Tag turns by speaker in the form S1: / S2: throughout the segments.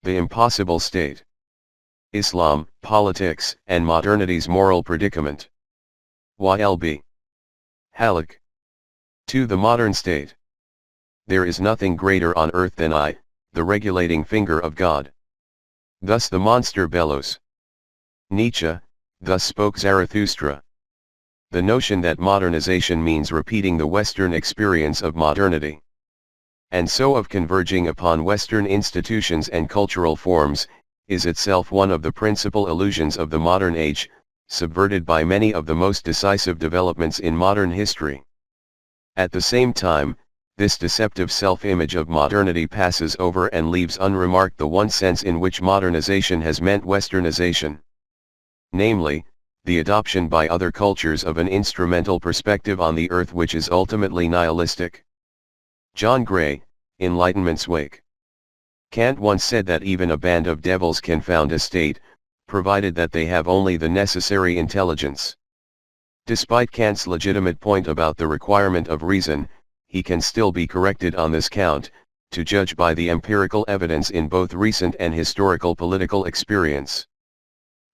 S1: The impossible state. Islam, politics, and modernity's moral predicament. Wael. Hallaq. 2. The modern state. There is nothing greater on earth than I, the regulating finger of God. Thus the monster bellows. Nietzsche, thus spoke Zarathustra. The notion that modernization means repeating the Western experience of modernity, and so of converging upon Western institutions and cultural forms, is itself one of the principal illusions of the modern age, subverted by many of the most decisive developments in modern history. At the same time, this deceptive self-image of modernity passes over and leaves unremarked the one sense in which modernization has meant Westernization. Namely, the adoption by other cultures of an instrumental perspective on the earth which is ultimately nihilistic. John Gray, Enlightenment's Wake. Kant once said that even a band of devils can found a state, provided that they have only the necessary intelligence. Despite Kant's legitimate point about the requirement of reason, he can still be corrected on this count, to judge by the empirical evidence in both recent and historical political experience.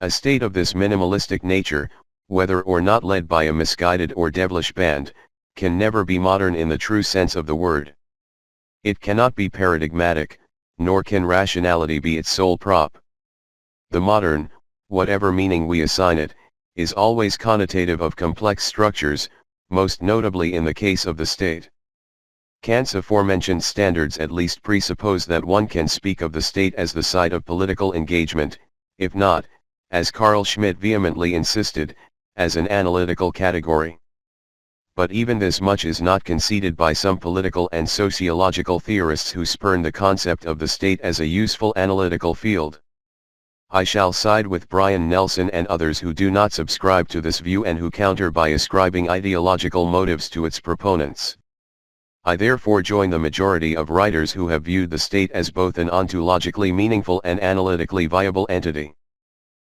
S1: A state of this minimalistic nature, whether or not led by a misguided or devilish band, can never be modern in the true sense of the word. It cannot be paradigmatic, nor can rationality be its sole prop. The modern, whatever meaning we assign it, is always connotative of complex structures, most notably in the case of the state. Kant's aforementioned standards at least presuppose that one can speak of the state as the site of political engagement, if not, as Carl Schmitt vehemently insisted, as an analytical category. But even this much is not conceded by some political and sociological theorists who spurn the concept of the state as a useful analytical field. I shall side with Brian Nelson and others who do not subscribe to this view and who counter by ascribing ideological motives to its proponents. I therefore join the majority of writers who have viewed the state as both an ontologically meaningful and analytically viable entity.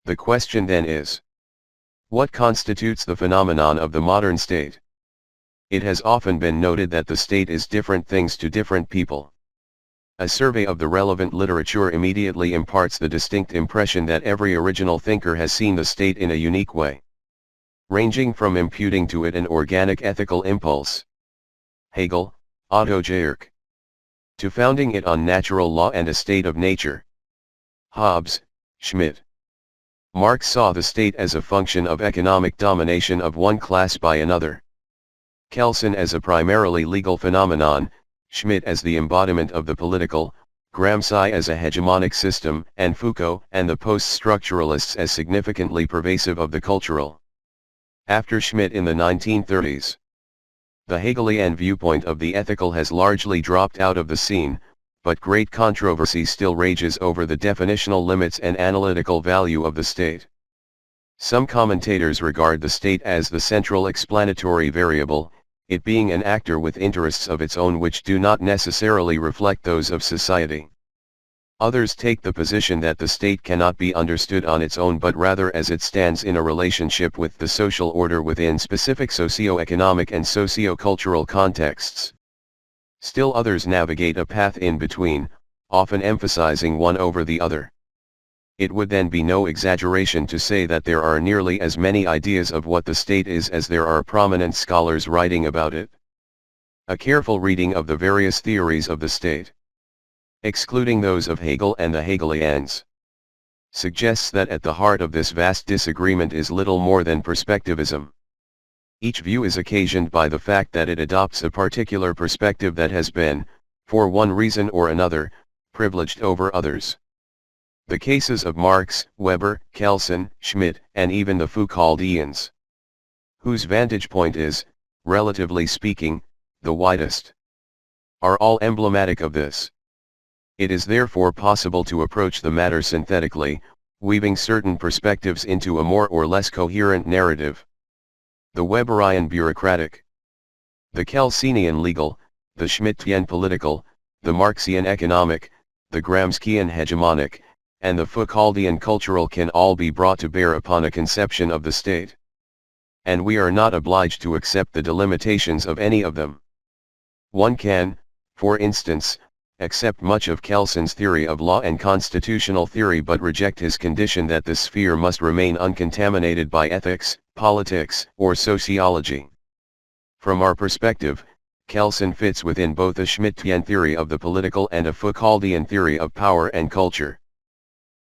S1: The question then is, what constitutes the phenomenon of the modern state? It has often been noted that the state is different things to different people. A survey of the relevant literature immediately imparts the distinct impression that every original thinker has seen the state in a unique way, ranging from imputing to it an organic ethical impulse, Hegel, Otto Georg, to founding it on natural law and a state of nature, Hobbes, Schmitt. Marx saw the state as a function of economic domination of one class by another, Kelsen as a primarily legal phenomenon, Schmitt as the embodiment of the political, Gramsci as a hegemonic system, and Foucault and the post-structuralists as significantly pervasive of the cultural. After Schmitt in the 1930s, the Hegelian viewpoint of the ethical has largely dropped out of the scene, but great controversy still rages over the definitional limits and analytical value of the state. Some commentators regard the state as the central explanatory variable, it being an actor with interests of its own which do not necessarily reflect those of society. Others take the position that the state cannot be understood on its own but rather as it stands in a relationship with the social order within specific socio-economic and socio-cultural contexts. Still others navigate a path in between, often emphasizing one over the other. It would then be no exaggeration to say that there are nearly as many ideas of what the state is as there are prominent scholars writing about it. A careful reading of the various theories of the state, excluding those of Hegel and the Hegelians, suggests that at the heart of this vast disagreement is little more than perspectivism. Each view is occasioned by the fact that it adopts a particular perspective that has been, for one reason or another, privileged over others. The cases of Marx, Weber, Kelsen, Schmitt, and even the Foucauldians, whose vantage point is, relatively speaking, the widest, are all emblematic of this. It is therefore possible to approach the matter synthetically, weaving certain perspectives into a more or less coherent narrative. The Weberian bureaucratic, the Kelsenian legal, the Schmittian political, the Marxian economic, the Gramscian hegemonic, and the Foucauldian cultural can all be brought to bear upon a conception of the state. And we are not obliged to accept the delimitations of any of them. One can, for instance, accept much of Kelson's theory of law and constitutional theory but reject his condition that the sphere must remain uncontaminated by ethics, politics, or sociology. From our perspective, Kelson fits within both a Schmittian theory of the political and a Foucauldian theory of power and culture.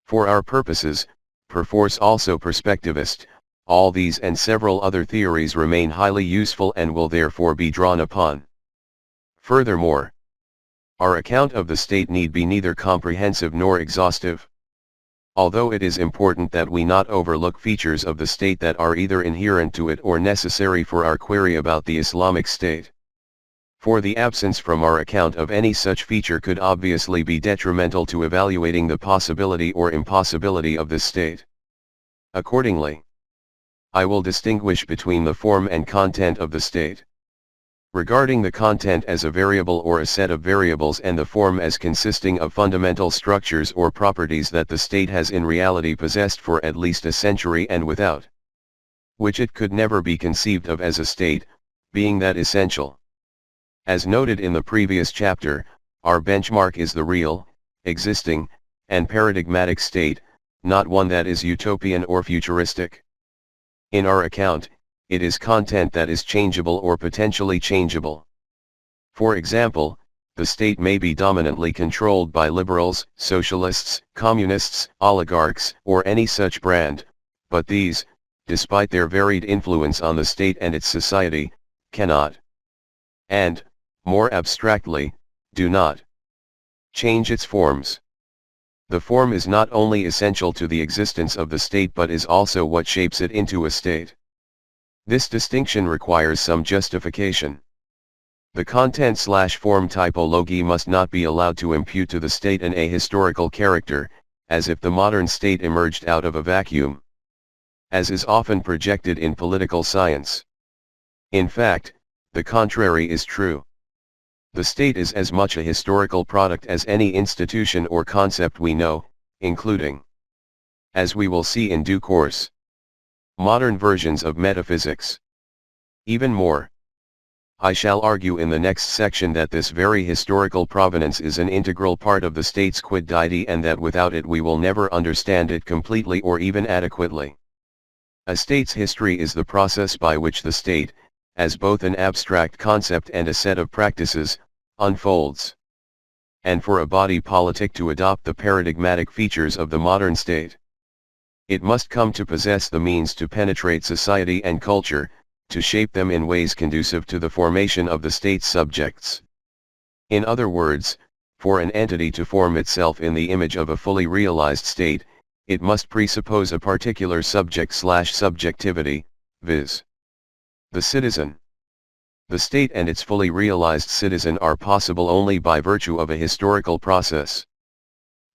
S1: For our purposes, perforce also perspectivist, all these and several other theories remain highly useful and will therefore be drawn upon. Furthermore, our account of the state need be neither comprehensive nor exhaustive. Although it is important that we not overlook features of the state that are either inherent to it or necessary for our query about the Islamic State. For the absence from our account of any such feature could obviously be detrimental to evaluating the possibility or impossibility of this state. Accordingly, I will distinguish between the form and content of the state. Regarding the content as a variable or a set of variables and the form as consisting of fundamental structures or properties that the state has in reality possessed for at least a century and without which it could never be conceived of as a state, being that essential. As noted in the previous chapter, our benchmark is the real, existing, and paradigmatic state, not one that is utopian or futuristic. In our account, it is content that is changeable or potentially changeable. For example, the state may be dominantly controlled by liberals, socialists, communists, oligarchs, or any such brand, but these, despite their varied influence on the state and its society, cannot, and, more abstractly, do not change its forms. The form is not only essential to the existence of the state but is also what shapes it into a state. This distinction requires some justification. The content/form typology must not be allowed to impute to the state an ahistorical character, as if the modern state emerged out of a vacuum, as is often projected in political science. In fact, the contrary is true. The state is as much a historical product as any institution or concept we know, including, as we will see in due course, modern versions of metaphysics. Even more, I shall argue in the next section that this very historical provenance is an integral part of the state's quiddity and that without it we will never understand it completely or even adequately. A state's history is the process by which the state, as both an abstract concept and a set of practices, unfolds. And for a body politic to adopt the paradigmatic features of the modern state, it must come to possess the means to penetrate society and culture, to shape them in ways conducive to the formation of the state's subjects. In other words, for an entity to form itself in the image of a fully realized state, it must presuppose a particular subject/subjectivity, viz. the citizen. The state and its fully realized citizen are possible only by virtue of a historical process.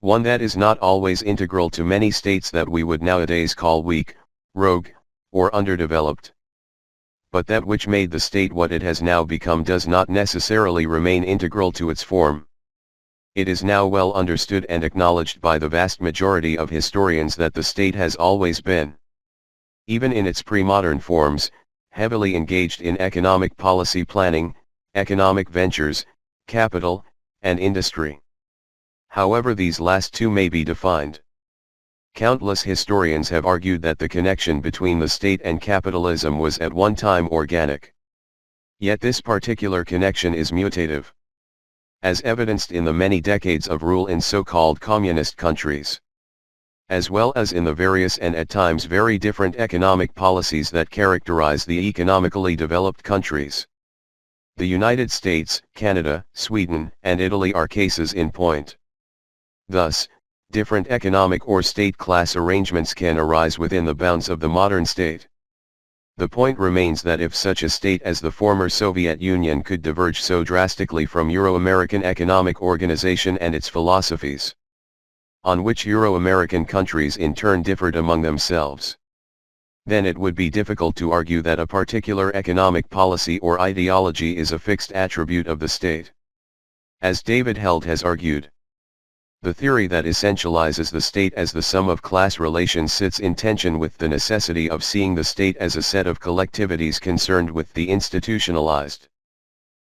S1: One that is not always integral to many states that we would nowadays call weak, rogue, or underdeveloped. But that which made the state what it has now become does not necessarily remain integral to its form. It is now well understood and acknowledged by the vast majority of historians that the state has always been, even in its pre-modern forms, heavily engaged in economic policy planning, economic ventures, capital, and industry. However, these last two may be defined. Countless historians have argued that the connection between the state and capitalism was at one time organic. Yet this particular connection is mutative, as evidenced in the many decades of rule in so-called communist countries, as well as in the various and at times very different economic policies that characterize the economically developed countries. The United States, Canada, Sweden, and Italy are cases in point. Thus, different economic or state class arrangements can arise within the bounds of the modern state. The point remains that if such a state as the former Soviet Union could diverge so drastically from Euro-American economic organization and its philosophies, on which Euro-American countries in turn differed among themselves, then it would be difficult to argue that a particular economic policy or ideology is a fixed attribute of the state. As David Held has argued, the theory that essentializes the state as the sum of class relations sits in tension with the necessity of seeing the state as a set of collectivities concerned with the institutionalized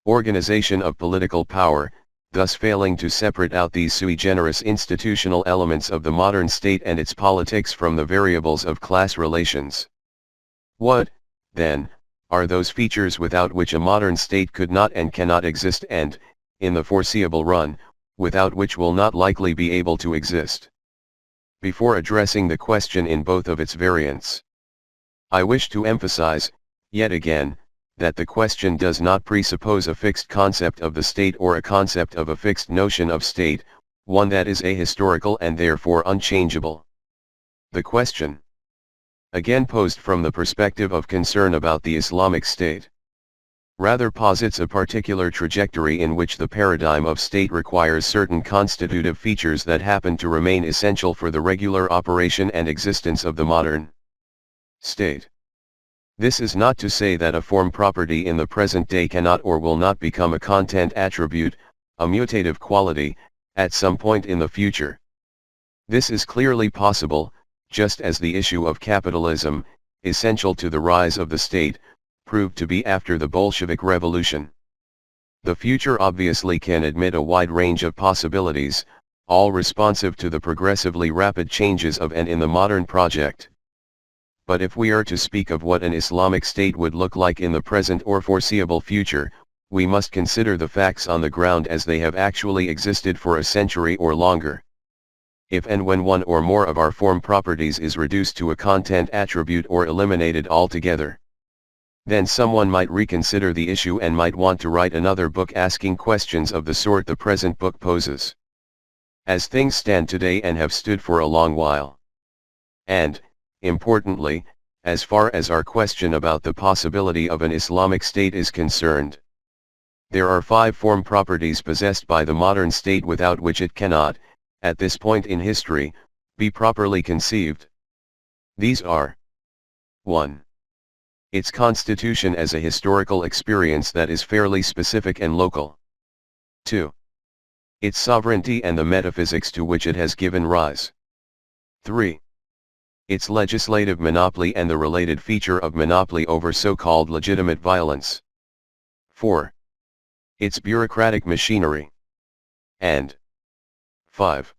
S1: organization of political power, thus failing to separate out these sui generis institutional elements of the modern state and its politics from the variables of class relations. What, then, are those features without which a modern state could not and cannot exist and, in the foreseeable run, without which will not likely be able to exist? Before addressing the question in both of its variants, I wish to emphasize, yet again, that the question does not presuppose a fixed concept of the state or a concept of a fixed notion of state, one that is ahistorical and therefore unchangeable. The question, again posed from the perspective of concern about the Islamic State, rather posits a particular trajectory in which the paradigm of state requires certain constitutive features that happen to remain essential for the regular operation and existence of the modern state. This is not to say that a form property in the present day cannot or will not become a content attribute, a mutative quality, at some point in the future. This is clearly possible, just as the issue of capitalism, essential to the rise of the state, proved to be after the Bolshevik Revolution. The future obviously can admit a wide range of possibilities, all responsive to the progressively rapid changes of and in the modern project. But if we are to speak of what an Islamic state would look like in the present or foreseeable future, we must consider the facts on the ground as they have actually existed for a century or longer. If and when one or more of our form properties is reduced to a content attribute or eliminated altogether, then someone might reconsider the issue and might want to write another book asking questions of the sort the present book poses. As things stand today and have stood for a long while, and, importantly, as far as our question about the possibility of an Islamic state is concerned, there are 5 form properties possessed by the modern state without which it cannot, at this point in history, be properly conceived. These are: 1. Its constitution as a historical experience that is fairly specific and local. 2. Its sovereignty and the metaphysics to which it has given rise. 3. Its legislative monopoly and the related feature of monopoly over so-called legitimate violence. 4. Its bureaucratic machinery. And 5.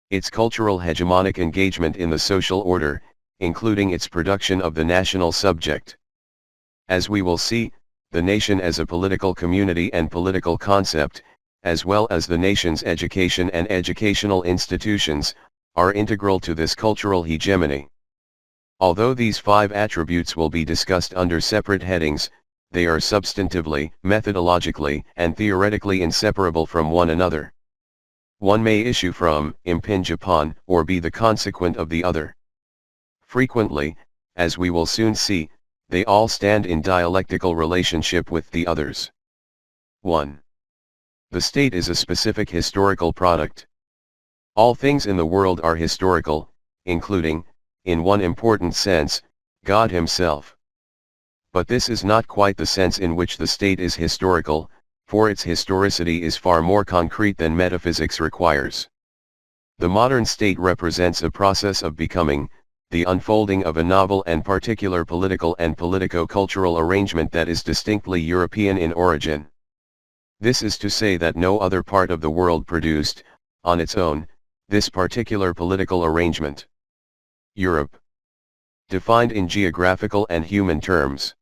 S1: Its cultural hegemonic engagement in the social order, including its production of the national subject. As we will see, the nation as a political community and political concept, as well as the nation's education and educational institutions, are integral to this cultural hegemony. Although these 5 attributes will be discussed under separate headings, they are substantively, methodologically, and theoretically inseparable from one another. One may issue from, impinge upon, or be the consequent of the other. Frequently, as we will soon see, they all stand in dialectical relationship with the others. 1. The state is a specific historical product. All things in the world are historical, including, in one important sense, God himself. But this is not quite the sense in which the state is historical, for its historicity is far more concrete than metaphysics requires. The modern state represents a process of becoming, the unfolding of a novel and particular political and politico-cultural arrangement that is distinctly European in origin. This is to say that no other part of the world produced, on its own, this particular political arrangement. Europe, defined in geographical and human terms,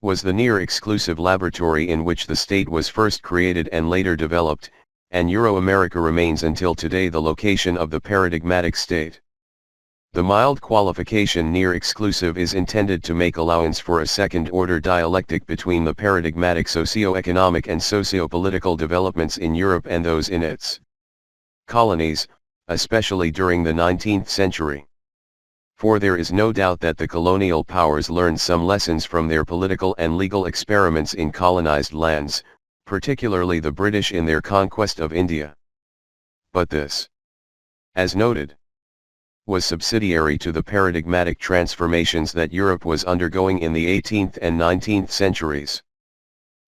S1: was the near-exclusive laboratory in which the state was first created and later developed, and Euro-America remains until today the location of the paradigmatic state. The mild qualification near-exclusive is intended to make allowance for a second-order dialectic between the paradigmatic socio-economic and socio-political developments in Europe and those in its colonies, especially during the 19th century. For there is no doubt that the colonial powers learned some lessons from their political and legal experiments in colonized lands, particularly the British in their conquest of India. But this, as noted, was subsidiary to the paradigmatic transformations that Europe was undergoing in the 18th and 19th centuries.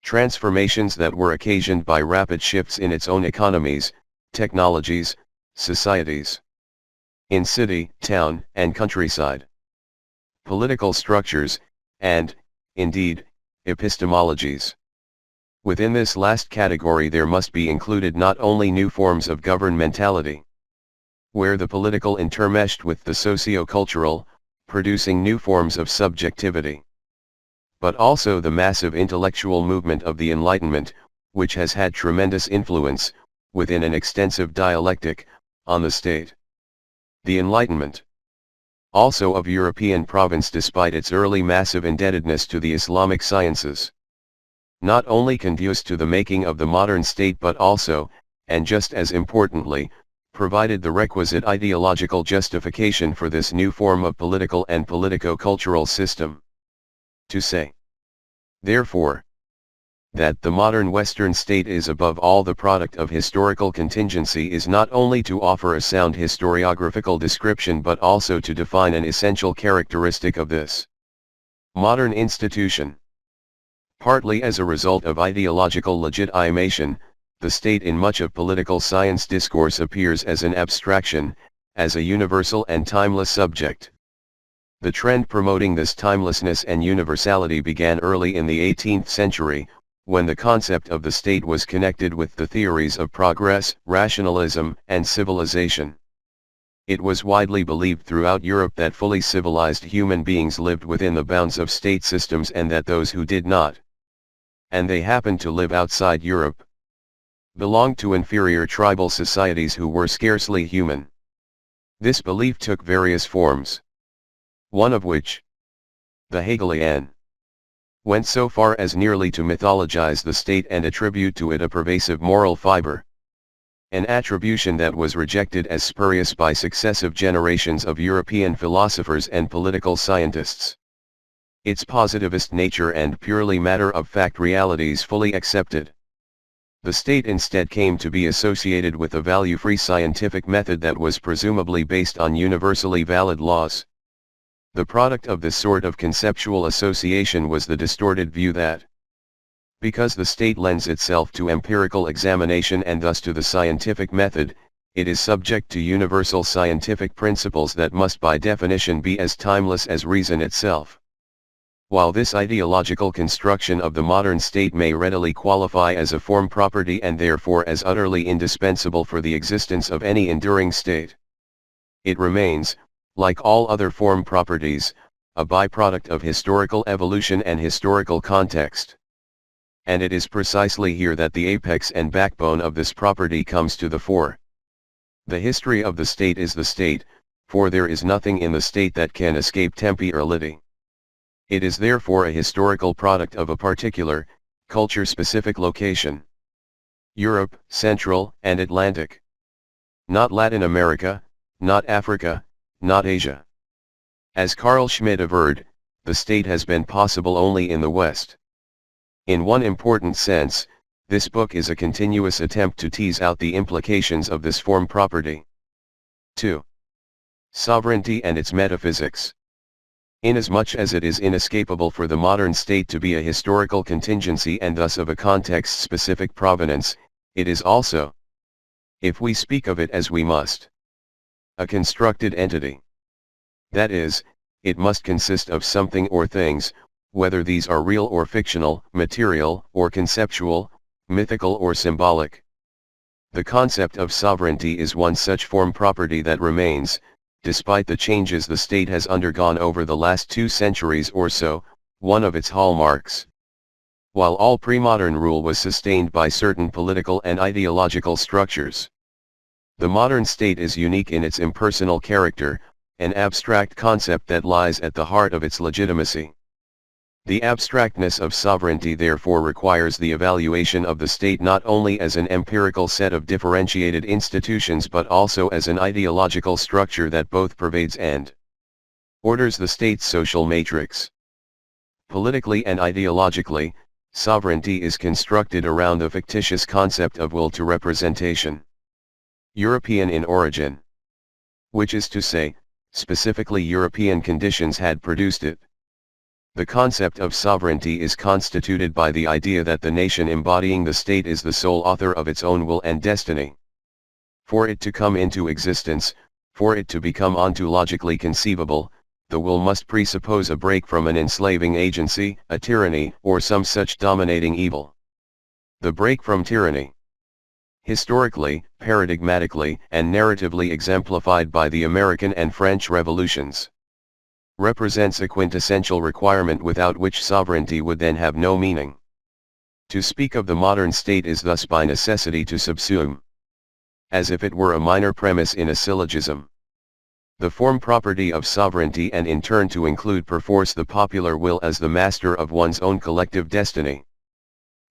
S1: Transformations that were occasioned by rapid shifts in its own economies, technologies, societies, in city, town, and countryside, political structures, and, indeed, epistemologies. Within this last category there must be included not only new forms of governmentality, where the political intermeshed with the socio-cultural, producing new forms of subjectivity, but also the massive intellectual movement of the Enlightenment, which has had tremendous influence, within an extensive dialectic, on the state. The Enlightenment, also of European province despite its early massive indebtedness to the Islamic sciences, not only conduced to the making of the modern state but also, and just as importantly, provided the requisite ideological justification for this new form of political and politico-cultural system. To say, therefore, that the modern Western state is above all the product of historical contingency is not only to offer a sound historiographical description but also to define an essential characteristic of this modern institution. Partly as a result of ideological legitimation, the state in much of political science discourse appears as an abstraction, as a universal and timeless subject. The trend promoting this timelessness and universality began early in the 18th century, when the concept of the state was connected with the theories of progress, rationalism, and civilization. It was widely believed throughout Europe that fully civilized human beings lived within the bounds of state systems and that those who did not, and they happened to live outside Europe, belonged to inferior tribal societies who were scarcely human. This belief took various forms, one of which, the Hegelian, went so far as nearly to mythologize the state and attribute to it a pervasive moral fiber, an attribution that was rejected as spurious by successive generations of European philosophers and political scientists. Its positivist nature and purely matter-of-fact realities fully accepted. The state instead came to be associated with a value-free scientific method that was presumably based on universally valid laws. The product of this sort of conceptual association was the distorted view that, because the state lends itself to empirical examination and thus to the scientific method, it is subject to universal scientific principles that must by definition be as timeless as reason itself. While this ideological construction of the modern state may readily qualify as a form property and therefore as utterly indispensable for the existence of any enduring state, it remains, like all other form properties, a byproduct of historical evolution and historical context. And it is precisely here that the apex and backbone of this property comes to the fore. The history of the state is the state, for there is nothing in the state that can escape temporality. It is therefore a historical product of a particular, culture-specific location. Europe, Central and Atlantic. Not Latin America, not Africa, not Asia. As Carl Schmitt averred, the state has been possible only in the West. In one important sense, this book is a continuous attempt to tease out the implications of this form property. 2. Sovereignty and its metaphysics. Inasmuch as it is inescapable for the modern state to be a historical contingency and thus of a context-specific provenance, it is also, if we speak of it as we must, a constructed entity. That is, it must consist of something or things, whether these are real or fictional, material or conceptual, mythical or symbolic. The concept of sovereignty is one such form property that remains, despite the changes the state has undergone over the last 2 centuries or so, one of its hallmarks. While all pre-modern rule was sustained by certain political and ideological structures, the modern state is unique in its impersonal character, an abstract concept that lies at the heart of its legitimacy. The abstractness of sovereignty therefore requires the evaluation of the state not only as an empirical set of differentiated institutions but also as an ideological structure that both pervades and orders the state's social matrix. Politically and ideologically, sovereignty is constructed around the fictitious concept of will to representation. European in origin. Which is to say, specifically European conditions had produced it. The concept of sovereignty is constituted by the idea that the nation embodying the state is the sole author of its own will and destiny. For it to come into existence, for it to become ontologically conceivable, the will must presuppose a break from an enslaving agency, a tyranny, or some such dominating evil. The break from tyranny. Historically, paradigmatically, and narratively exemplified by the American and French revolutions, represents a quintessential requirement without which sovereignty would then have no meaning. To speak of the modern state is thus by necessity to subsume, as if it were a minor premise in a syllogism, the form property of sovereignty, and in turn to include perforce the popular will as the master of one's own collective destiny.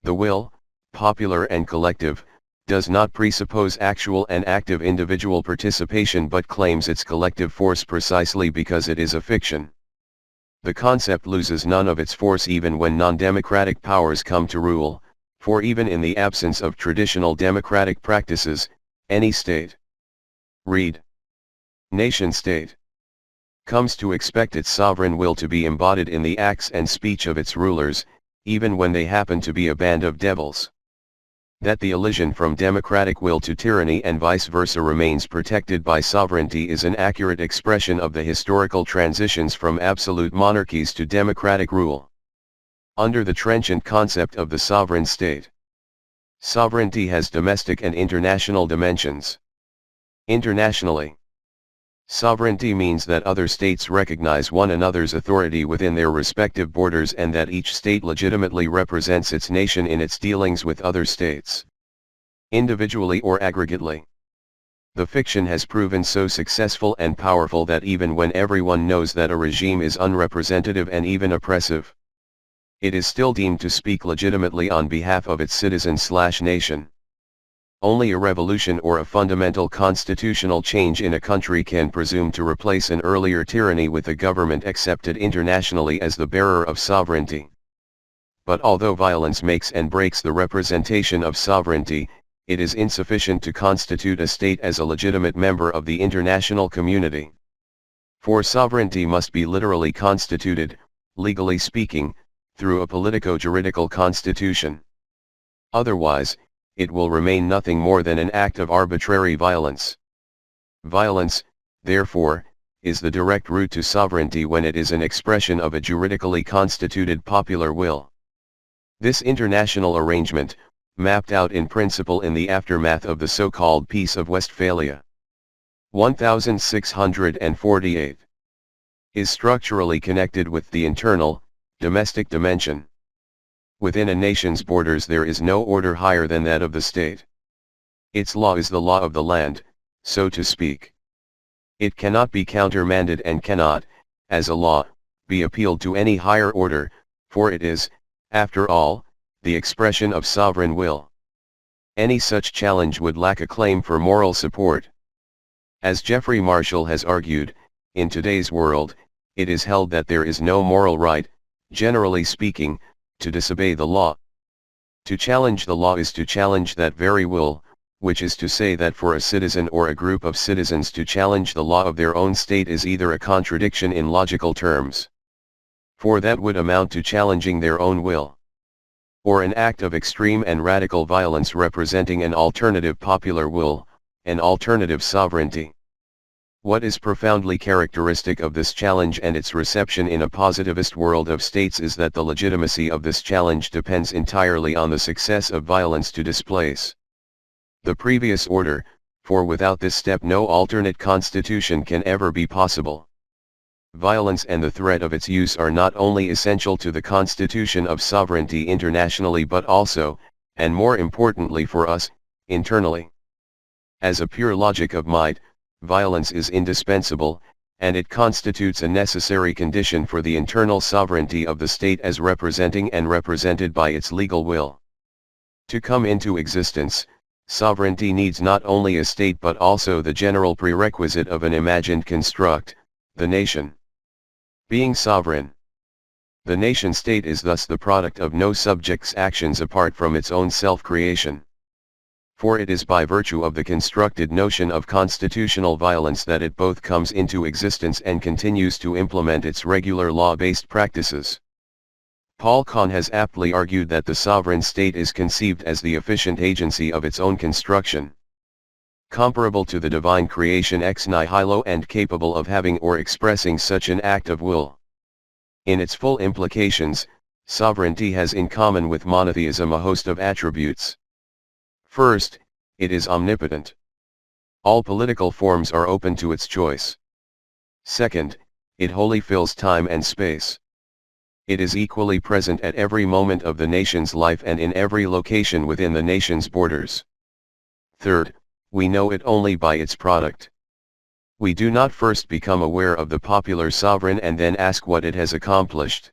S1: The will, popular and collective, does not presuppose actual and active individual participation but claims its collective force precisely because it is a fiction. The concept loses none of its force even when non-democratic powers come to rule, for even in the absence of traditional democratic practices, any state, read nation-state, comes to expect its sovereign will to be embodied in the acts and speech of its rulers, even when they happen to be a band of devils. That the elision from democratic will to tyranny and vice versa remains protected by sovereignty is an accurate expression of the historical transitions from absolute monarchies to democratic rule. Under the trenchant concept of the sovereign state, sovereignty has domestic and international dimensions. Internationally, sovereignty means that other states recognize one another's authority within their respective borders and that each state legitimately represents its nation in its dealings with other states, individually or aggregately. The fiction has proven so successful and powerful that even when everyone knows that a regime is unrepresentative and even oppressive, it is still deemed to speak legitimately on behalf of its citizen/nation. Only a revolution or a fundamental constitutional change in a country can presume to replace an earlier tyranny with a government accepted internationally as the bearer of sovereignty. But although violence makes and breaks the representation of sovereignty, it is insufficient to constitute a state as a legitimate member of the international community. For sovereignty must be literally constituted, legally speaking, through a politico-juridical constitution. Otherwise, it will remain nothing more than an act of arbitrary violence. Violence, therefore, is the direct route to sovereignty when it is an expression of a juridically constituted popular will. This international arrangement, mapped out in principle in the aftermath of the so-called Peace of Westphalia, 1648, is structurally connected with the internal, domestic dimension. Within a nation's borders there is no order higher than that of the state. Its law is the law of the land, so to speak. It cannot be countermanded and cannot, as a law, be appealed to any higher order, for it is, after all, the expression of sovereign will. Any such challenge would lack a claim for moral support. As Geoffrey Marshall has argued, in today's world, it is held that there is no moral right, generally speaking, to disobey the law. To challenge the law is to challenge that very will, which is to say that for a citizen or a group of citizens to challenge the law of their own state is either a contradiction in logical terms, for that would amount to challenging their own will, or an act of extreme and radical violence representing an alternative popular will, an alternative sovereignty. What is profoundly characteristic of this challenge and its reception in a positivist world of states is that the legitimacy of this challenge depends entirely on the success of violence to displace the previous order, for without this step no alternate constitution can ever be possible. Violence and the threat of its use are not only essential to the constitution of sovereignty internationally but also, and more importantly for us, internally. As a pure logic of might, violence is indispensable, and it constitutes a necessary condition for the internal sovereignty of the state as representing and represented by its legal will. To come into existence, sovereignty needs not only a state but also the general prerequisite of an imagined construct, the nation. Being sovereign, the nation-state is thus the product of no subject's actions apart from its own self-creation. For it is by virtue of the constructed notion of constitutional violence that it both comes into existence and continues to implement its regular law-based practices. Paul Kahn has aptly argued that the sovereign state is conceived as the efficient agency of its own construction, comparable to the divine creation ex nihilo and capable of having or expressing such an act of will. In its full implications, Sovereignty has in common with monotheism a host of attributes. First, it is omnipotent. All political forms are open to its choice. Second, it wholly fills time and space. It is equally present at every moment of the nation's life and in every location within the nation's borders. Third, we know it only by its product. We do not first become aware of the popular sovereign and then ask what it has accomplished.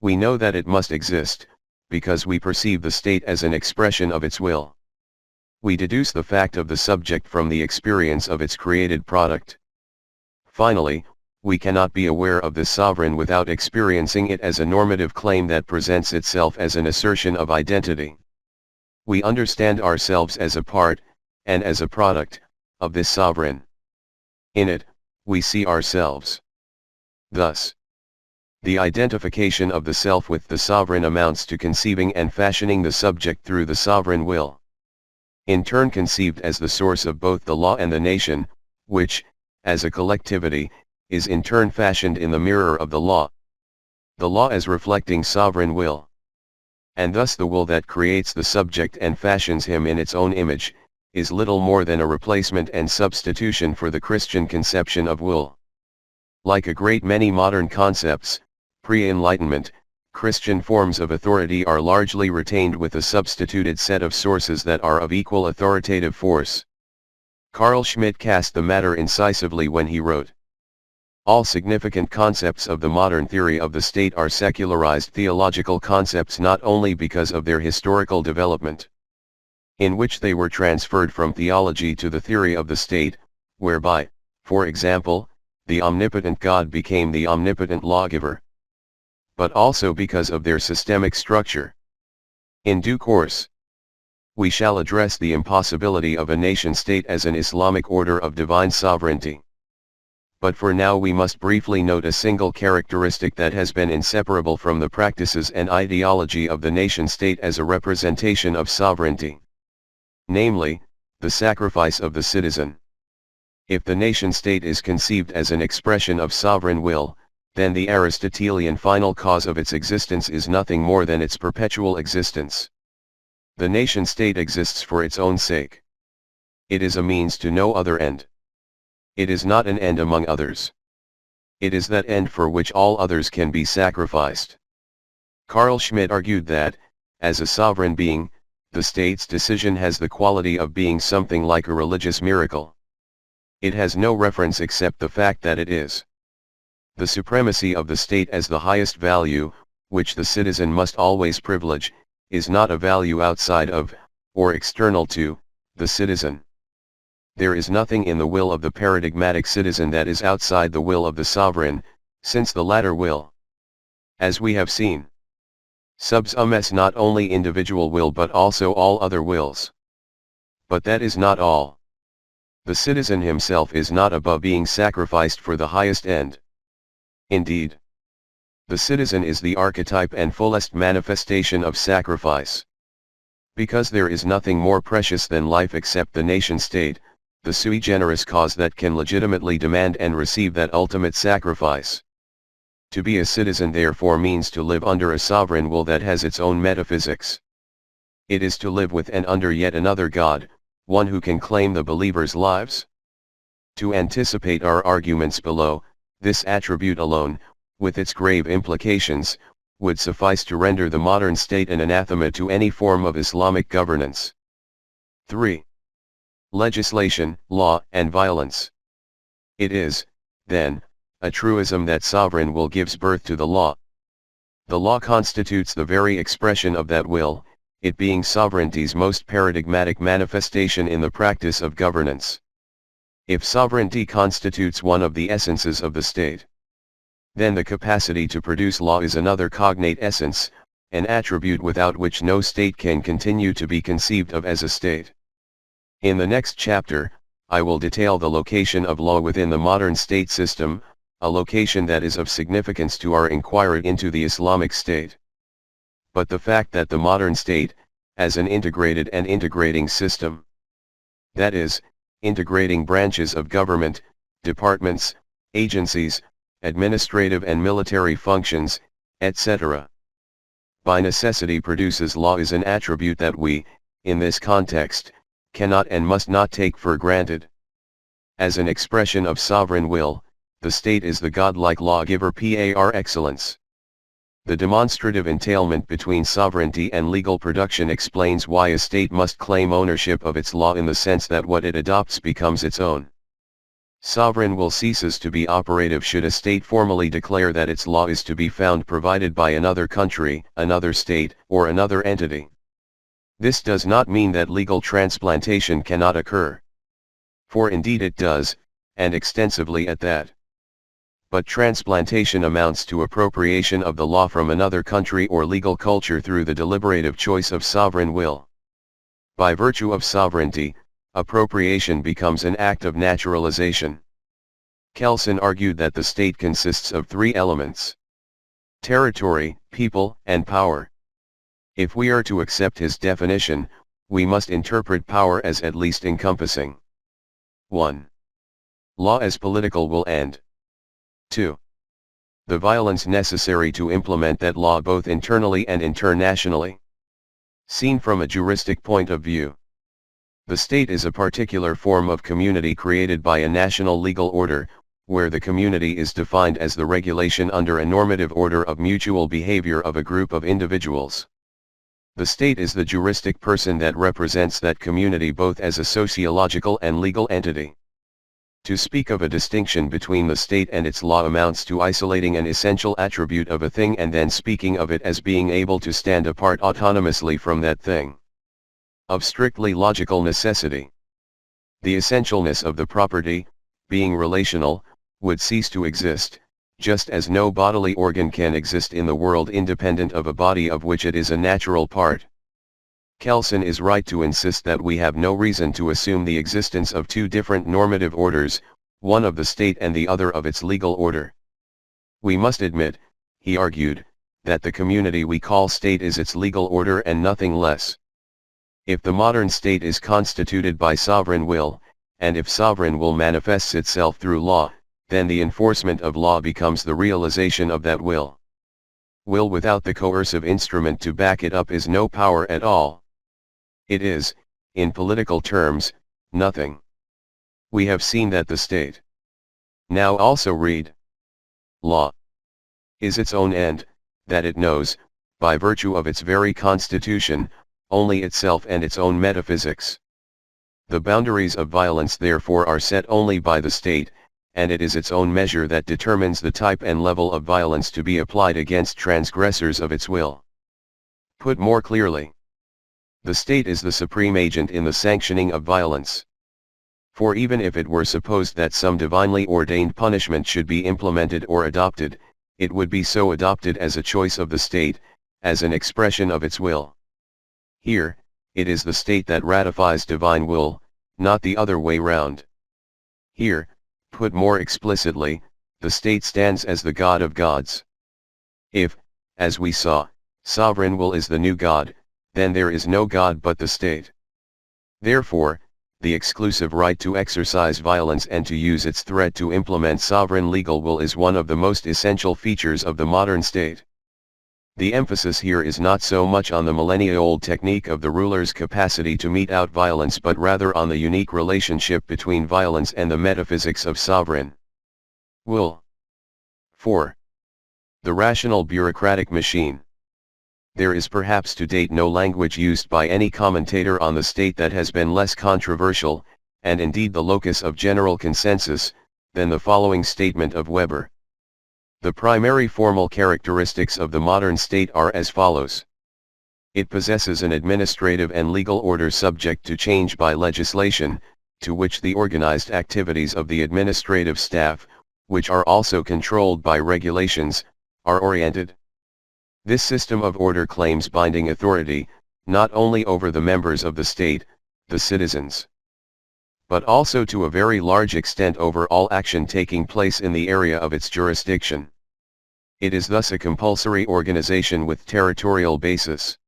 S1: We know that it must exist, because we perceive the state as an expression of its will. We deduce the fact of the subject from the experience of its created product. Finally, we cannot be aware of this sovereign without experiencing it as a normative claim that presents itself as an assertion of identity. We understand ourselves as a part, and as a product, of this sovereign. In it, we see ourselves. Thus, the identification of the self with the sovereign amounts to conceiving and fashioning the subject through the sovereign will. In turn conceived as the source of both the law and the nation, which, as a collectivity, is in turn fashioned in the mirror of the law. The law as reflecting sovereign will. And thus the will that creates the subject and fashions him in its own image, is little more than a replacement and substitution for the Christian conception of will. Like a great many modern concepts, pre-Enlightenment, Christian forms of authority are largely retained with a substituted set of sources that are of equal authoritative force. Carl Schmitt cast the matter incisively when he wrote, "All significant concepts of the modern theory of the state are secularized theological concepts not only because of their historical development, in which they were transferred from theology to the theory of the state, whereby, for example, the omnipotent God became the omnipotent lawgiver, but also because of their systemic structure. In due course, we shall address the impossibility of a nation-state as an Islamic order of divine sovereignty. But for now we must briefly note a single characteristic that has been inseparable from the practices and ideology of the nation-state as a representation of sovereignty. Namely, the sacrifice of the citizen. If the nation-state is conceived as an expression of sovereign will, then the Aristotelian final cause of its existence is nothing more than its perpetual existence. The nation-state exists for its own sake. It is a means to no other end. It is not an end among others. It is that end for which all others can be sacrificed. Carl Schmitt argued that, as a sovereign being, the state's decision has the quality of being something like a religious miracle. It has no reference except the fact that it is. The supremacy of the state as the highest value, which the citizen must always privilege, is not a value outside of, or external to, the citizen. There is nothing in the will of the paradigmatic citizen that is outside the will of the sovereign, since the latter will, as we have seen, subsumes not only individual will but also all other wills. But that is not all. The citizen himself is not above being sacrificed for the highest end. Indeed, the citizen is the archetype and fullest manifestation of sacrifice. Because there is nothing more precious than life except the nation-state, the sui generis cause that can legitimately demand and receive that ultimate sacrifice. To be a citizen therefore means to live under a sovereign will that has its own metaphysics. It is to live with and under yet another God, one who can claim the believer's lives. To anticipate our arguments below, this attribute alone, with its grave implications, would suffice to render the modern state an anathema to any form of Islamic governance. 3. Legislation, law, and violence. It is, then, a truism that sovereign will gives birth to the law. The law constitutes the very expression of that will, it being sovereignty's most paradigmatic manifestation in the practice of governance. If sovereignty constitutes one of the essences of the state, then the capacity to produce law is another cognate essence, an attribute without which no state can continue to be conceived of as a state. In the next chapter, I will detail the location of law within the modern state system, a location that is of significance to our inquiry into the Islamic state. But the fact that the modern state, as an integrated and integrating system, that is, integrating branches of government, departments, agencies, administrative and military functions, etc., by necessity produces law is an attribute that we, in this context, cannot and must not take for granted. As an expression of sovereign will, the state is the godlike lawgiver par excellence. The demonstrative entailment between sovereignty and legal production explains why a state must claim ownership of its law in the sense that what it adopts becomes its own. Sovereign will ceases to be operative should a state formally declare that its law is to be found provided by another country, another state, or another entity. This does not mean that legal transplantation cannot occur. For indeed it does, and extensively at that. But transplantation amounts to appropriation of the law from another country or legal culture through the deliberative choice of sovereign will. By virtue of sovereignty, appropriation becomes an act of naturalization. Kelsen argued that the state consists of three elements: territory, people, and power. If we are to accept his definition, we must interpret power as at least encompassing 1. Law as political will and 2. The violence necessary to implement that law both internally and internationally. Seen from a juristic point of view, the state is a particular form of community created by a national legal order, where the community is defined as the regulation under a normative order of mutual behavior of a group of individuals. The state is the juristic person that represents that community both as a sociological and legal entity. To speak of a distinction between the state and its law amounts to isolating an essential attribute of a thing and then speaking of it as being able to stand apart autonomously from that thing. Of strictly logical necessity, the essentialness of the property, being relational, would cease to exist, just as no bodily organ can exist in the world independent of a body of which it is a natural part. Kelsen is right to insist that we have no reason to assume the existence of two different normative orders, one of the state and the other of its legal order. We must admit, he argued, that the community we call state is its legal order and nothing less. If the modern state is constituted by sovereign will, and if sovereign will manifests itself through law, then the enforcement of law becomes the realization of that will. Will without the coercive instrument to back it up is no power at all. It is, in political terms, nothing. We have seen that the state. Now also read. Law is its own end, that it knows, by virtue of its very constitution, only itself and its own metaphysics. The boundaries of violence therefore are set only by the state, and it is its own measure that determines the type and level of violence to be applied against transgressors of its will. Put more clearly, the state is the supreme agent in the sanctioning of violence. For even if it were supposed that some divinely ordained punishment should be implemented or adopted, it would be so adopted as a choice of the state, as an expression of its will. Here, it is the state that ratifies divine will, not the other way round. Here, put more explicitly, the state stands as the God of gods. If, as we saw, sovereign will is the new God, then there is no God but the state. Therefore, the exclusive right to exercise violence and to use its threat to implement sovereign legal will is one of the most essential features of the modern state. The emphasis here is not so much on the millennia-old technique of the ruler's capacity to mete out violence but rather on the unique relationship between violence and the metaphysics of sovereign will. 4. The rational bureaucratic machine. There is perhaps to date no language used by any commentator on the state that has been less controversial, and indeed the locus of general consensus, than the following statement of Weber. The primary formal characteristics of the modern state are as follows. It possesses an administrative and legal order subject to change by legislation, to which the organized activities of the administrative staff, which are also controlled by regulations, are oriented. This system of order claims binding authority, not only over the members of the state, the citizens, but also to a very large extent over all action taking place in the area of its jurisdiction. It is thus a compulsory organization with territorial basis.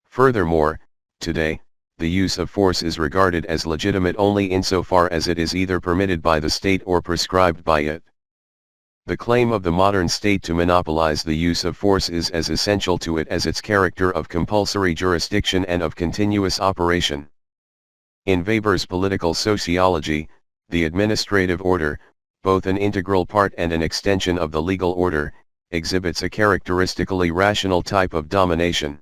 S1: Furthermore, today, the use of force is regarded as legitimate only insofar as it is either permitted by the state or prescribed by it. The claim of the modern state to monopolize the use of force is as essential to it as its character of compulsory jurisdiction and of continuous operation. In Weber's political sociology, the administrative order, both an integral part and an extension of the legal order, exhibits a characteristically rational type of domination.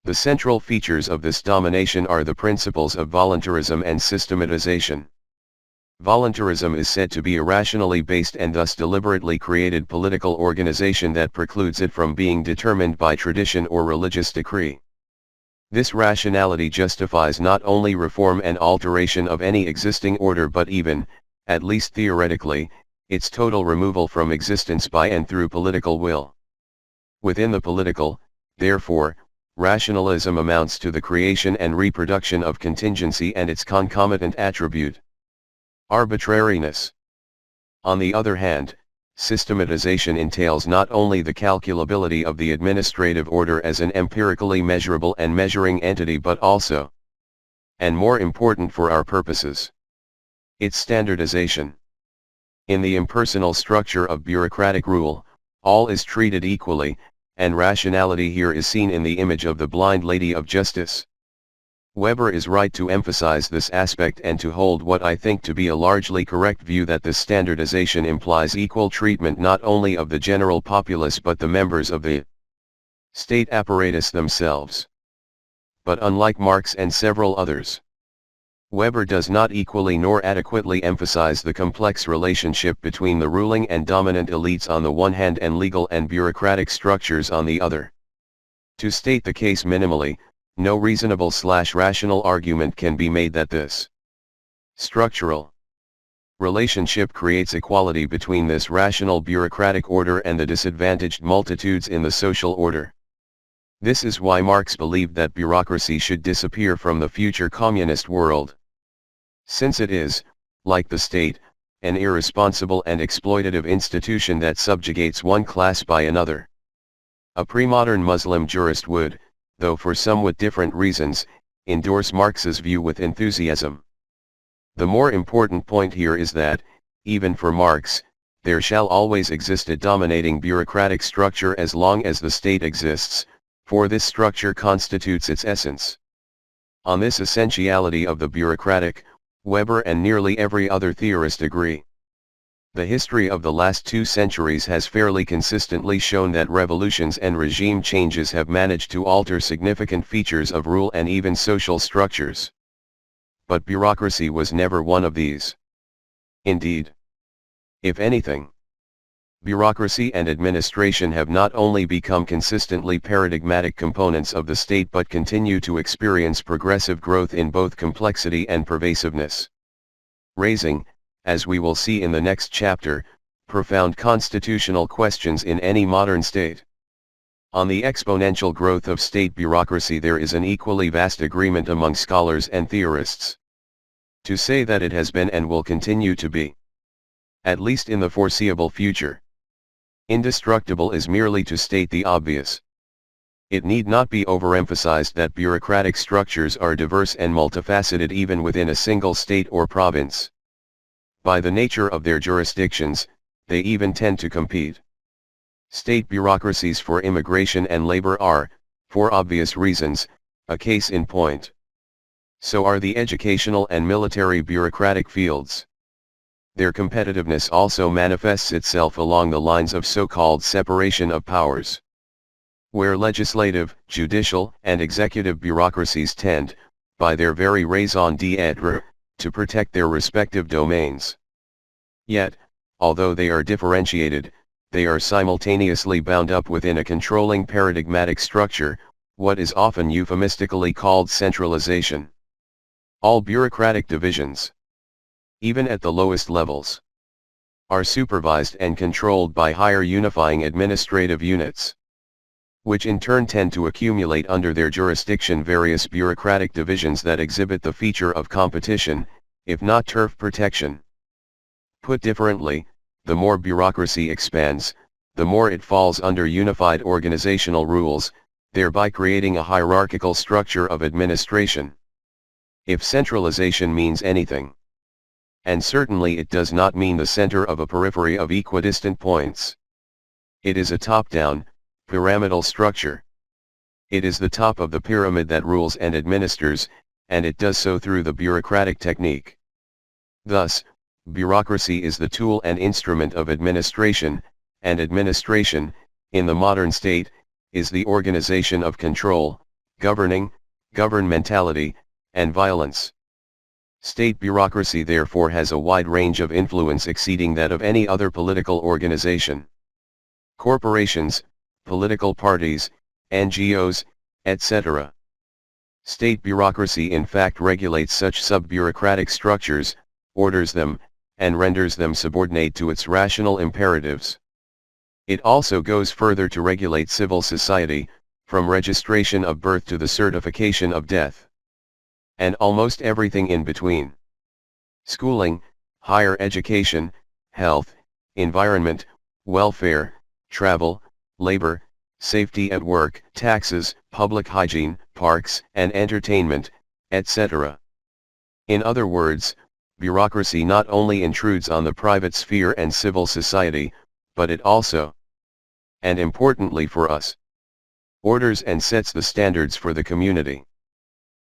S1: The central features of this domination are the principles of voluntarism and systematization. Voluntarism is said to be a rationally based and thus deliberately created political organization that precludes it from being determined by tradition or religious decree. This rationality justifies not only reform and alteration of any existing order but even, at least theoretically, its total removal from existence by and through political will. Within the political, therefore, rationalism amounts to the creation and reproduction of contingency and its concomitant attribute, arbitrariness. On the other hand, systematization entails not only the calculability of the administrative order as an empirically measurable and measuring entity but also, and more important for our purposes, its standardization. In the impersonal structure of bureaucratic rule, all is treated equally, and rationality here is seen in the image of the blind lady of justice. Weber is right to emphasize this aspect and to hold what I think to be a largely correct view that this standardization implies equal treatment not only of the general populace but the members of the state apparatus themselves. But unlike Marx and several others, Weber does not equally nor adequately emphasize the complex relationship between the ruling and dominant elites on the one hand and legal and bureaucratic structures on the other. To state the case minimally, no reasonable/rational argument can be made that this structural relationship creates equality between this rational bureaucratic order and the disadvantaged multitudes in the social order. This is why Marx believed that bureaucracy should disappear from the future communist world. Since it is, like the state, an irresponsible and exploitative institution that subjugates one class by another. A pre-modern Muslim jurist would, though for somewhat different reasons, endorse Marx's view with enthusiasm. The more important point here is that, even for Marx, there shall always exist a dominating bureaucratic structure as long as the state exists, for this structure constitutes its essence. On this essentiality of the bureaucratic, Weber and nearly every other theorist agree. The history of the last 2 centuries has fairly consistently shown that revolutions and regime changes have managed to alter significant features of rule and even social structures. But bureaucracy was never one of these. Indeed, if anything, bureaucracy and administration have not only become consistently paradigmatic components of the state but continue to experience progressive growth in both complexity and pervasiveness, raising, as we will see in the next chapter, profound constitutional questions in any modern state. On the exponential growth of state bureaucracy there is an equally vast agreement among scholars and theorists. To say that it has been and will continue to be, at least in the foreseeable future, indestructible is merely to state the obvious. It need not be overemphasized that bureaucratic structures are diverse and multifaceted even within a single state or province. By the nature of their jurisdictions, they even tend to compete. State bureaucracies for immigration and labor are, for obvious reasons, a case in point. So are the educational and military bureaucratic fields. Their competitiveness also manifests itself along the lines of so-called separation of powers, where legislative, judicial, and executive bureaucracies tend, by their very raison d'être, to protect their respective domains. Yet, although they are differentiated, they are simultaneously bound up within a controlling paradigmatic structure, what is often euphemistically called centralization. All bureaucratic divisions, even at the lowest levels, are supervised and controlled by higher unifying administrative units, which in turn tend to accumulate under their jurisdiction various bureaucratic divisions that exhibit the feature of competition, if not turf protection. Put differently, the more bureaucracy expands, the more it falls under unified organizational rules, thereby creating a hierarchical structure of administration. If centralization means anything, and certainly it does not mean the center of a periphery of equidistant points. It is a top-down, pyramidal structure. It is the top of the pyramid that rules and administers, and it does so through the bureaucratic technique. Thus, bureaucracy is the tool and instrument of administration, and administration, in the modern state, is the organization of control, governing, governmentality, and violence. State bureaucracy therefore has a wide range of influence exceeding that of any other political organization. Corporations, political parties, NGOs, etc. State bureaucracy in fact regulates such sub-bureaucratic structures, orders them, and renders them subordinate to its rational imperatives. It also goes further to regulate civil society, from registration of birth to the certification of death. And almost everything in between. Schooling, higher education, health, environment, welfare, travel, labor, safety at work, taxes, public hygiene, parks and entertainment, etc. In other words, bureaucracy not only intrudes on the private sphere and civil society, but it also, and importantly for us, orders and sets the standards for the community.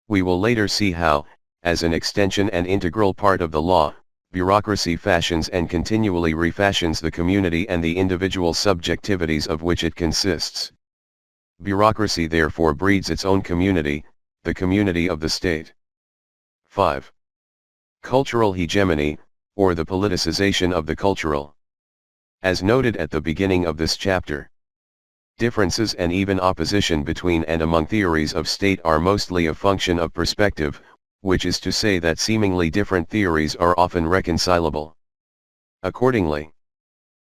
S1: We will later see how, as an extension and integral part of the law, bureaucracy fashions and continually refashions the community and the individual subjectivities of which it consists. Bureaucracy therefore breeds its own community, the community of the state. 5. Cultural hegemony, or the politicization of the cultural. As noted at the beginning of this chapter, differences and even opposition between and among theories of state are mostly a function of perspective, which is to say that seemingly different theories are often reconcilable. Accordingly,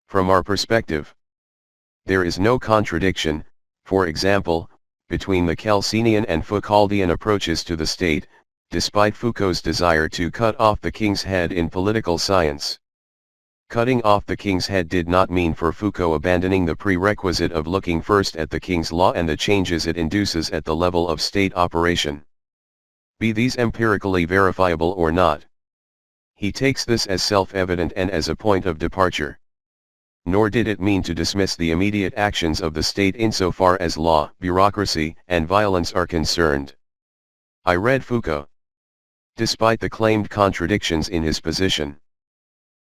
S1: from our perspective, there is no contradiction, for example, between the Kelsenian and Foucauldian approaches to the state, despite Foucault's desire to cut off the king's head in political science. Cutting off the king's head did not mean for Foucault abandoning the prerequisite of looking first at the king's law and the changes it induces at the level of state operation. Be these empirically verifiable or not. He takes this as self-evident and as a point of departure. Nor did it mean to dismiss the immediate actions of the state insofar as law, bureaucracy, and violence are concerned. I read Foucault, despite the claimed contradictions in his position,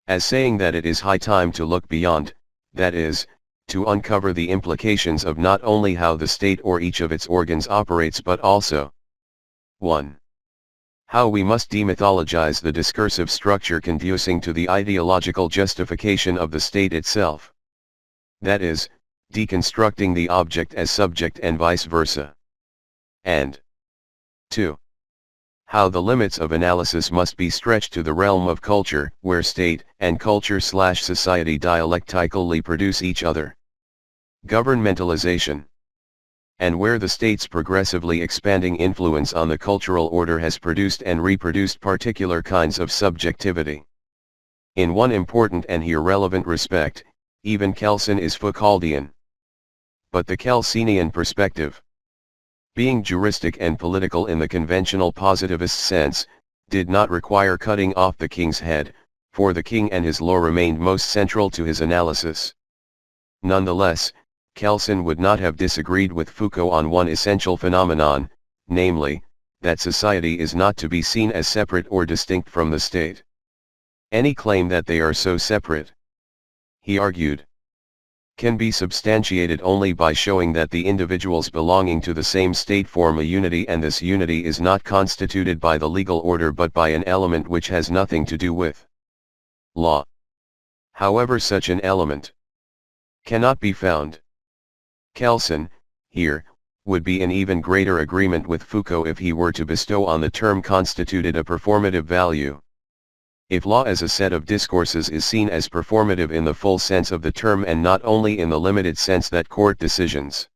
S1: as saying that it is high time to look beyond, that is, to uncover the implications of not only how the state or each of its organs operates but also 1. How we must demythologize the discursive structure conducing to the ideological justification of the state itself. That is, deconstructing the object as subject and vice versa. And 2. How the limits of analysis must be stretched to the realm of culture, where state and culture/society dialectically produce each other. Governmentalization. And where the state's progressively expanding influence on the cultural order has produced and reproduced particular kinds of subjectivity. In one important and here relevant respect, even Kelsen is Foucauldian. But the Kelsenian perspective, being juristic and political in the conventional positivist sense, did not require cutting off the king's head, for the king and his law remained most central to his analysis. Nonetheless, Kelsen would not have disagreed with Foucault on one essential phenomenon, namely, that society is not to be seen as separate or distinct from the state. Any claim that they are so separate, he argued, can be substantiated only by showing that the individuals belonging to the same state form a unity, and this unity is not constituted by the legal order but by an element which has nothing to do with law. However, such an element cannot be found. Kelsen, here, would be in even greater agreement with Foucault if he were to bestow on the term constituted a performative value. If law as a set of discourses is seen as performative in the full sense of the term and not only in the limited sense that court decisions,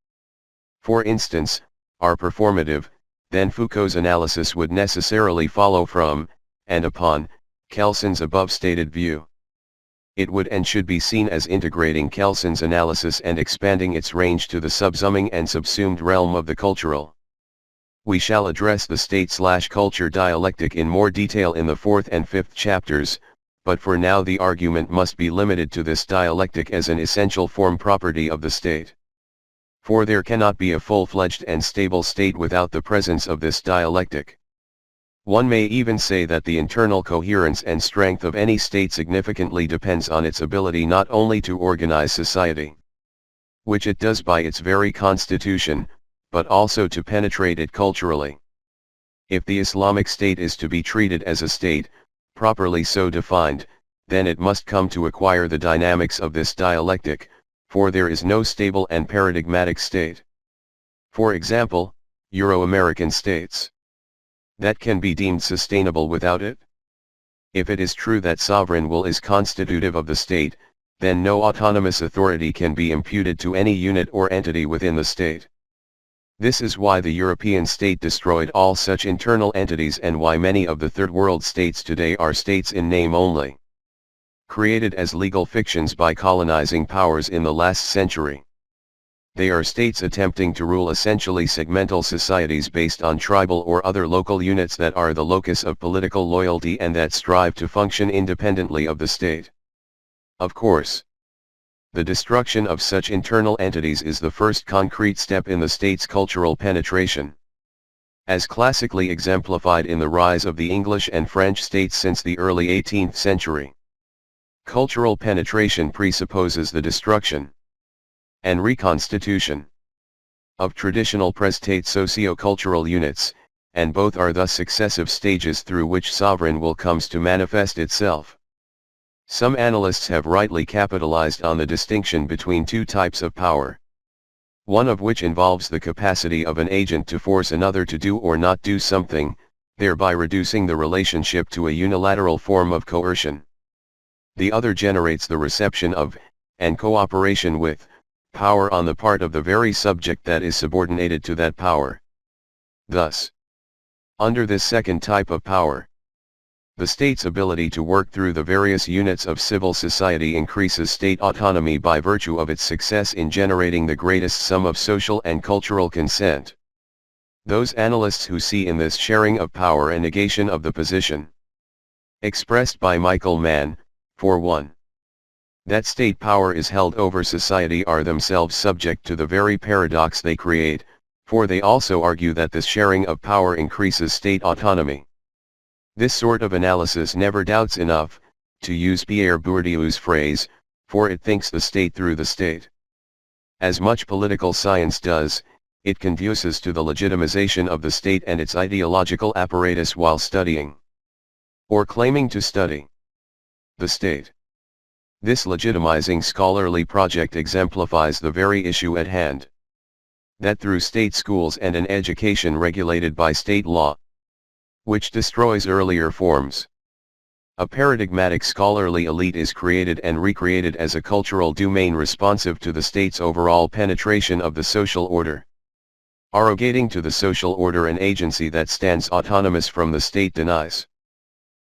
S1: for instance, are performative, then Foucault's analysis would necessarily follow from, and upon, Kelsen's above stated view. It would and should be seen as integrating Kelsen's analysis and expanding its range to the subsuming and subsumed realm of the cultural. We shall address the state/culture dialectic in more detail in the 4th and 5th chapters, but for now the argument must be limited to this dialectic as an essential form property of the state. For there cannot be a full-fledged and stable state without the presence of this dialectic. One may even say that the internal coherence and strength of any state significantly depends on its ability not only to organize society, which it does by its very constitution, but also to penetrate it culturally. If the Islamic State is to be treated as a state, properly so defined, then it must come to acquire the dynamics of this dialectic, for there is no stable and paradigmatic state. For example, Euro-American states. That can be deemed sustainable without it? If it is true that sovereign will is constitutive of the state, then no autonomous authority can be imputed to any unit or entity within the state. This is why the European state destroyed all such internal entities and why many of the Third World states today are states in name only, created as legal fictions by colonizing powers in the last century. They are states attempting to rule essentially segmental societies based on tribal or other local units that are the locus of political loyalty and that strive to function independently of the state. Of course, the destruction of such internal entities is the first concrete step in the state's cultural penetration, as classically exemplified in the rise of the English and French states since the early 18th century. Cultural penetration presupposes the destruction and reconstitution of traditional prestate socio-cultural units, and both are thus successive stages through which sovereign will comes to manifest itself. Some analysts have rightly capitalized on the distinction between two types of power, one of which involves the capacity of an agent to force another to do or not do something, thereby reducing the relationship to a unilateral form of coercion. The other generates the reception of, and cooperation with, power on the part of the very subject that is subordinated to that power. Thus, under this second type of power, the state's ability to work through the various units of civil society increases state autonomy by virtue of its success in generating the greatest sum of social and cultural consent. Those analysts who see in this sharing of power a negation of the position expressed by Michael Mann, for one, that state power is held over society are themselves subject to the very paradox they create, for they also argue that this sharing of power increases state autonomy. This sort of analysis never doubts enough, to use Pierre Bourdieu's phrase, for it thinks the state through the state. As much political science does, it conduces to the legitimization of the state and its ideological apparatus while studying, or claiming to study, the state. This legitimizing scholarly project exemplifies the very issue at hand. That through state schools and an education regulated by state law, which destroys earlier forms, a paradigmatic scholarly elite is created and recreated as a cultural domain responsive to the state's overall penetration of the social order, arrogating to the social order an agency that stands autonomous from the state denies,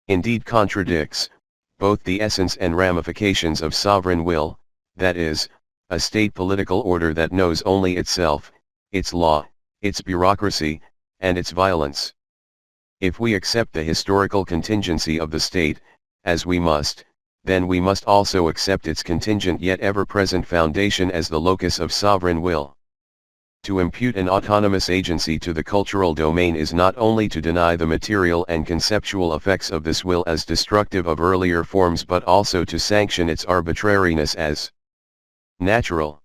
S1: indeed contradicts, both the essence and ramifications of sovereign will, that is, a state political order that knows only itself, its law, its bureaucracy, and its violence. If we accept the historical contingency of the state, as we must, then we must also accept its contingent yet ever-present foundation as the locus of sovereign will. To impute an autonomous agency to the cultural domain is not only to deny the material and conceptual effects of this will as destructive of earlier forms but also to sanction its arbitrariness as natural.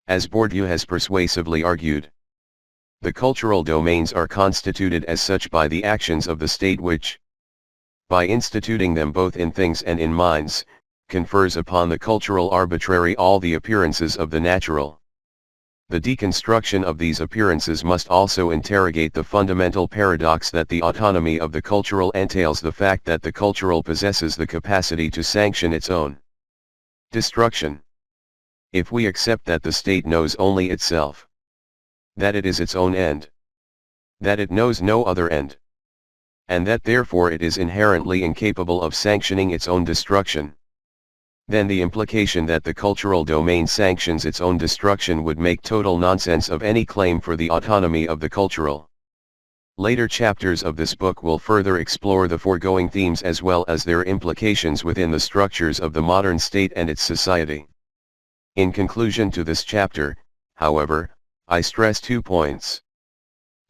S1: As Bourdieu has persuasively argued, the cultural domains are constituted as such by the actions of the state which, by instituting them both in things and in minds, confers upon the cultural arbitrary all the appearances of the natural. The deconstruction of these appearances must also interrogate the fundamental paradox that the autonomy of the cultural entails the fact that the cultural possesses the capacity to sanction its own destruction. If we accept that the state knows only itself, that it is its own end, that it knows no other end, and that therefore it is inherently incapable of sanctioning its own destruction, then the implication that the cultural domain sanctions its own destruction would make total nonsense of any claim for the autonomy of the cultural Later chapters of this book will further explore the foregoing themes as well as their implications within the structures of the modern state and its society. In conclusion to this chapter, however, I stress 2 points.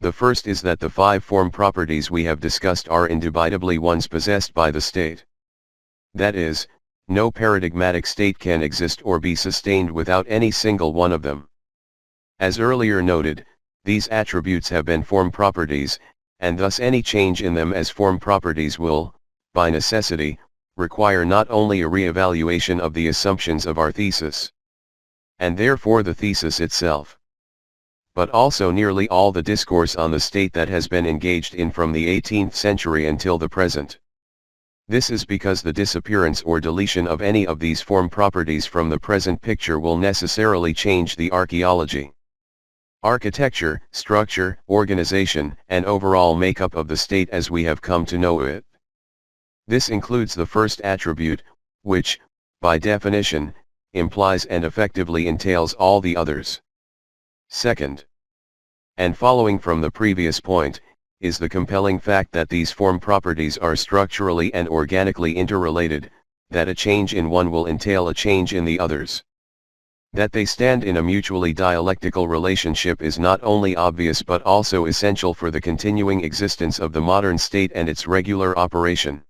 S1: The first is that the 5 form properties we have discussed are indubitably ones possessed by the state. That is, no paradigmatic state can exist or be sustained without any single one of them. As earlier noted, these attributes have been form properties, and thus any change in them as form properties will, by necessity, require not only a re-evaluation of the assumptions of our thesis, and therefore the thesis itself, but also nearly all the discourse on the state that has been engaged in from the 18th century until the present. This is because the disappearance or deletion of any of these form properties from the present picture will necessarily change the archaeology, architecture, structure, organization, and overall makeup of the state as we have come to know it. This includes the first attribute, which, by definition, implies and effectively entails all the others. Second, and following from the previous point, is the compelling fact that these form properties are structurally and organically interrelated, that a change in one will entail a change in the others. That they stand in a mutually dialectical relationship is not only obvious but also essential for the continuing existence of the modern state and its regular operation.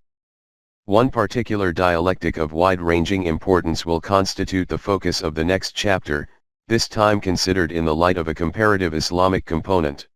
S1: One particular dialectic of wide-ranging importance will constitute the focus of the next chapter, this time considered in the light of a comparative Islamic component.